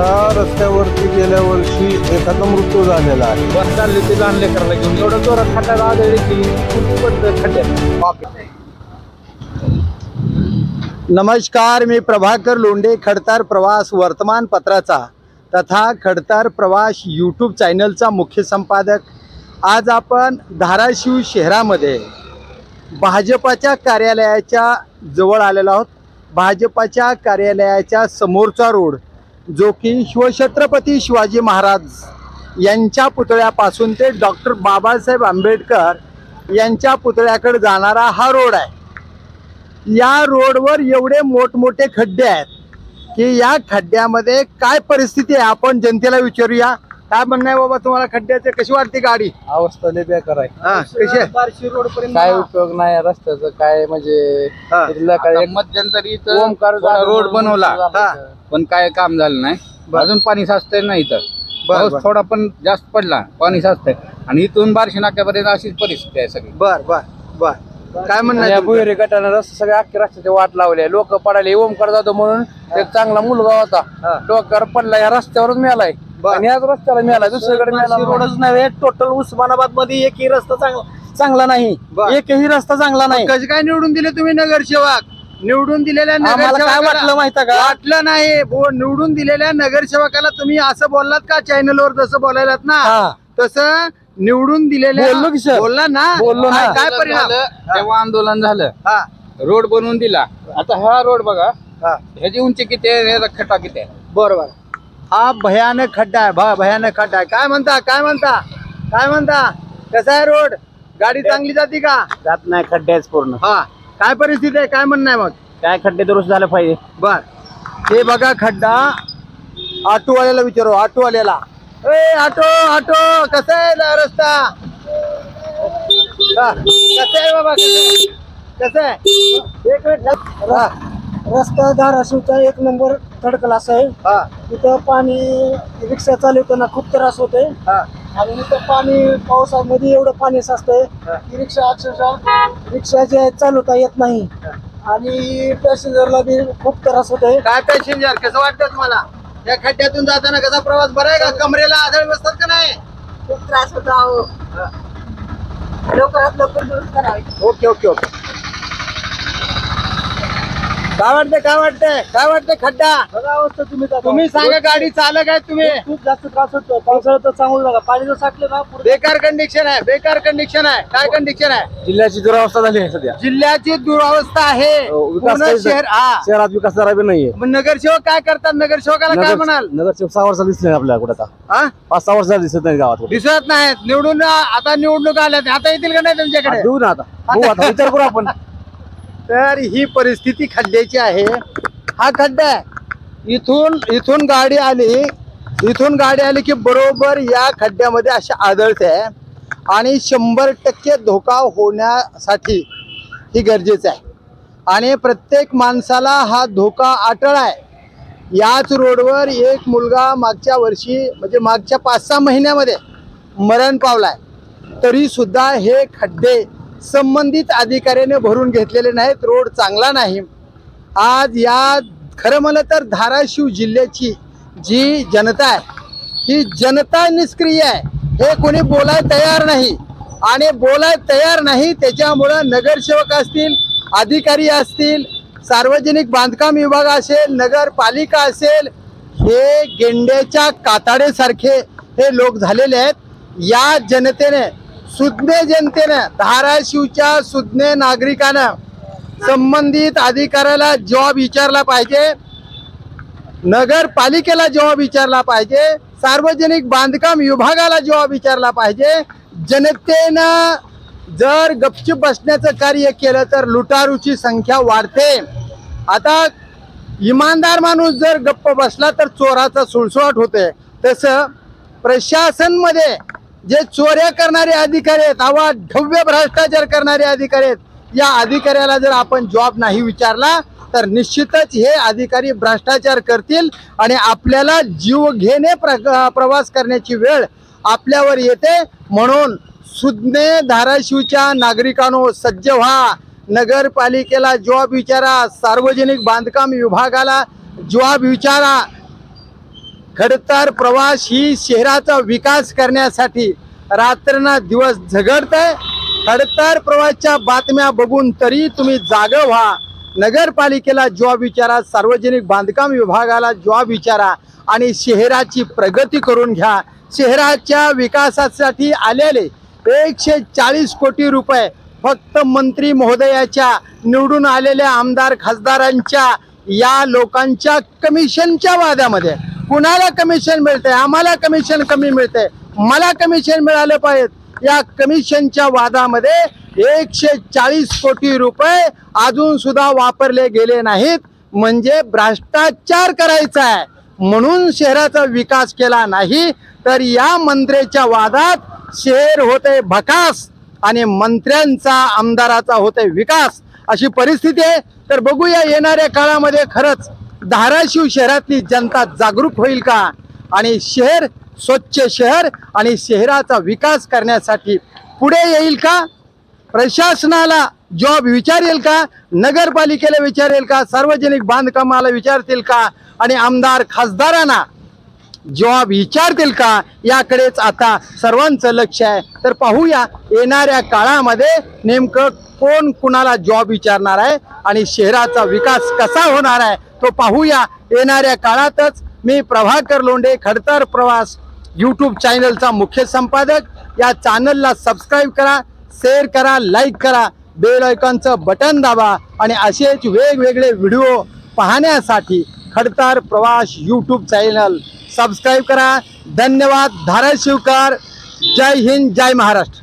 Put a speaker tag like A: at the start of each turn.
A: या रस्त्यावरती गेल्या वर्षी एखादा मृत्यू झालेला आहे.
B: बस चालली ते लहान लेकराला घेऊन एवढं जोरात खड्ड्यात आदळली की खड्ड्यात.
C: नमस्कार, मी प्रभाकर लोंढे, खडतार प्रवास वर्तमानपत्राचा तथा खडतार प्रवास यूट्यूब चॅनलचा मुख्य संपादक. आज आपण धाराशिव शहरामध्ये भाजपाच्या कार्यालयाच्या जवळ आलेलो आहोत. भाजपाच्या कार्यालयाच्या समोरचा रोड जो की शिवछत्रपती शिवाजी महाराज यांच्या पुतळ्यापासून ते डॉक्टर बाबासाहेब आंबेडकर यांच्या पुतळ्याकडे जाणारा हा रोड आहे. या रोडवर एवढे मोठमोठे खड्डे आहेत की या खड्ड्यामध्ये काय परिस्थिती आहे आपण जनतेला विचारूया. काय म्हणणं आहे बाबा तुम्हाला खड्ड्याचे? कशी वाटते गाडी?
B: अवस्था लय बेकार आहे.
C: कशी आहे?
B: बार्शी रोड पर्यंत काय उपयोग नाही रस्त्याचं. काय म्हणजे मध्यंतरी ओमकार रोड बनवला पण काय काम झालं नाही. अजून पाणी साचतंय नाही तर पाऊस थोडा पण जास्त पडला पाणी साचतंय आणि इथून बार्शी नाक्यापर्यंत अशीच परिस्थिती आहे सगळी.
C: बर बर बर. काय म्हणणं आहे?
B: भुहेरी गटानं रस्ते सगळे अख्खे रस्त्याचे वाट लावले. लोक पडायले. ओमकार जातो म्हणून एक चांगला मुलगा होता डोक्यावर पडला या रस्त्यावरच मिळालाय आणि याच रस्त्याला मिळाला. दुसरीकडे मिळाला रोडच नाही. टोटल उस्मानाबाद मध्ये एकही रस्ता चांगला नाही. एकही रस्ता चांगला नाही.
C: कसं काय निवडून दिले तुम्ही नगरसेवक? निवडून दिलेल्या
B: काय वाटलं माहिती का?
C: वाटलं नाही. निवडून दिलेल्या नगरसेवकाला तुम्ही असं बोललात का? चॅनलवर जसं बोलायलात ना तसं निवडून दिलेल्या बोलला ना.
B: बोललो ना.
C: काय परिणाम?
B: तेव्हा आंदोलन झालं. रोड बनवून दिला. आता हा रोड बघा ह्याची उंची किती आहे, ह्याचा खड्डा किती आहे.
C: बरोबर. हा भयानक खड्डा आहे. भयानक खड्डा आहे. काय म्हणता? काय म्हणता? काय म्हणता? कसा आहे रोड? गाडी चांगली जाते का?
B: जात नाही. खड्ड्याच पूर्ण.
C: काय परिस्थिती आहे? काय म्हणणं आहे मग?
B: काय खड्डे दुरुस्त झालं पाहिजे.
C: बर. हे बघा खड्डा. ऑटोवाल्याला विचारू. ऑटोवाल्याला, ए ऑटो ऑटो कसा आहे रस्ता? कसं आहे बाबा? कसं आहे? एक मिनिट.
D: रस्ता धाराशिवचा एक नंबर थर्ड क्लास आहे. तिथं पाणी रिक्षा चालवताना खूप त्रास होतोय आणि इथं पाणी पावसामध्ये एवढं पाणी साचतंय की रिक्षा अक्षरशः रिक्षा जे चालवता येत नाही आणि पॅसेंजरला बी खूप त्रास होतोय.
C: काय पॅसेंजर कसं वाटतं तुम्हाला या खड्ड्यातून जाताना? कसा प्रवास बरा आहे का? कमरेला आदळ बसतात का नाही?
D: खूप त्रास होता. लवकरात लवकर दुरुस्त करावी.
C: Okay okay okay. काय वाटतंय? काय वाटतंय? काय वाटतंय खड्डा?
D: अवस्था
C: तुम्ही सांगा. गाडी चालक आहे तुम्ही.
D: खूप जास्त त्रास होतो. पावसाळ्यात तर चांगलं बघा. पाणी जर साठलं ना
C: बेकार कंडिशन आहे. बेकार कंडिशन आहे. काय कंडिशन आहे?
B: जिल्ह्याची दुरावस्था झाली आहे सध्या.
C: जिल्ह्याची दुरावस्था आहे.
B: शहरात विकास जरा बी नाहीये.
C: नगरसेवक काय करतात? नगरसेवकाला काय म्हणाल?
B: नगरसेवक 6 वर्षाला दिसत नाही आपल्याला कुठे. 5-6 वर्षाला दिसत नाही गावात.
C: दिसत नाहीत. निवडून आता निवडणूक आल्या. आता येतील का नाही तुमच्याकडे?
B: देऊ ना आता. आता विचार करू आपण.
C: तर ही परिस्थिती खड्ड्याची आहे. हा खड्डा आहे. इथून गाडी आली की बरोबर या खड्ड्यामध्ये अशा आदळते आणि 100% धोका होण्यासाठी ही गरजेचं आहे आणि प्रत्येक माणसाला हा धोका अटळ आहे. याच रोडवर एक मुलगा मागच्या वर्षी म्हणजे मागच्या 5-6 महिन्यामध्ये मरण पावलाय. तरी सुद्धा हे खड्डे संबंधित अधिकाऱ्याने भरून घेतलेले नाहीत. रोड चांगला नाही. आज या खरं म्हणलं तर धाराशिव जिल्ह्याची जी जनता आहे ही जनता निष्क्रिय आहे. हे कोणी बोलाय तयार नाही आणि बोलाय तयार नाही. त्याच्यामुळं नगरसेवक असतील, अधिकारी असतील, सार्वजनिक बांधकाम विभाग असेल, नगरपालिका असेल, हे गेंड्याच्या कातड्यासारखे हे लोक झालेले आहेत. या जनतेने, सुज्ञ जनतेनं, धाराशिवच्या सुज्ञ नागरिकानं संबंधित अधिकाऱ्याला जबाब विचारला पाहिजे, नगरपालिकेला जबाब विचारला पाहिजे, सार्वजनिक बांधकाम विभागाला जबाब विचारला पाहिजे. जनतेनं जर गपचूप बसण्याचं कार्य केलं तर लुटारूची संख्या वाढते. आता इमानदार माणूस जर गप्प बसला तर चोराचा सुळसुळाट होते. तसं प्रशासनमध्ये जे चोऱ्या करणारे अधिकारी आहेत, अवाढव्य भ्रष्टाचार करणारे अधिकारी आहेत, या अधिकाऱ्याला जर आपण जॉब नाही विचारला तर निश्चितच हे अधिकारी भ्रष्टाचार करतील आणि आपल्याला जीव घेणे प्रवास करण्याची वेळ आपल्यावर येते. म्हणून सुज्ञ धाराशिवच्या नागरिकांनो सज्ज व्हा. नगरपालिकेला जॉब विचारा, सार्वजनिक बांधकाम विभागाला जॉब विचारा. खडतर प्रवास ही शहराचा विकास करण्यासाठी रात्रना दिवस झगडत आहे। खडतर प्रवासच्या बातम्या बघून तरी तुम्ही जागं व्हा। नगरपालिकेला जॉब विचारा, सार्वजनिक बांधकाम विभागाला जॉब विचारा आणि शहराची प्रगती करून घ्या। शहराच्या विकासासाठी आलेले 140 कोटी रुपये फक्त मंत्री महोदयाच्या, निवडून आलेल्या आमदार खासदारांच्या, या लोकांच्या कमिशनच्या वादामध्ये। कुणाला कमिशन मिळते? आम्हाला कमिशन कमी मिळते, मला कमिशन मिळालं पाहिजे। या कमिशनच्या वादामध्ये 140 कोटी रुपये अजून सुद्धा वापरले गेले नाहीत, म्हणजे भ्रष्टाचार करायचा आहे म्हणून शहराचा विकास केला नाही, तर या मंत्र्याच्या वादात शहर होते भकास आणि मंत्र्यांचा, आमदाराचा होते विकास, अशी परिस्थिती आहे। तर बघूया येणाऱ्या काळामध्ये खरंच धाराशिव शहरातली जनता जागरूक होईल का आणि शहर स्वच्छ शहर आणि शहराचा विकास करण्यासाठी पुढे येईल का? प्रशासनाला जॉब विचारेल का? नगरपालिकेला विचारेल का? सार्वजनिक बांधकामाला विचारतील का? आणि आमदार खासदारांना जॉब विचारतील का? याकडेच आता सर्वांचं लक्ष आहे। तर पाहूया येणाऱ्या काळामध्ये नेमकं कोण कुणाला जॉब विचारणार आहे आणि शहराचा विकास कसा होणार आहे तो पाहूया येणाऱ्या काळातच। मी प्रभाकर लोंढे, खडतर प्रवास यूट्यूब चॅनलचा मुख्य संपादक। या चॅनलला सबस्क्राईब करा, शेअर करा, लाईक करा, बेल आयकॉनचं बटन दाबा आणि असेच वेगवेगळे व्हिडिओ पाहण्यासाठी खडतर प्रवास यूट्यूब चॅनल सबस्क्राईब करा। धन्यवाद। धाराशिवकर, जय हिंद, जय महाराष्ट्र।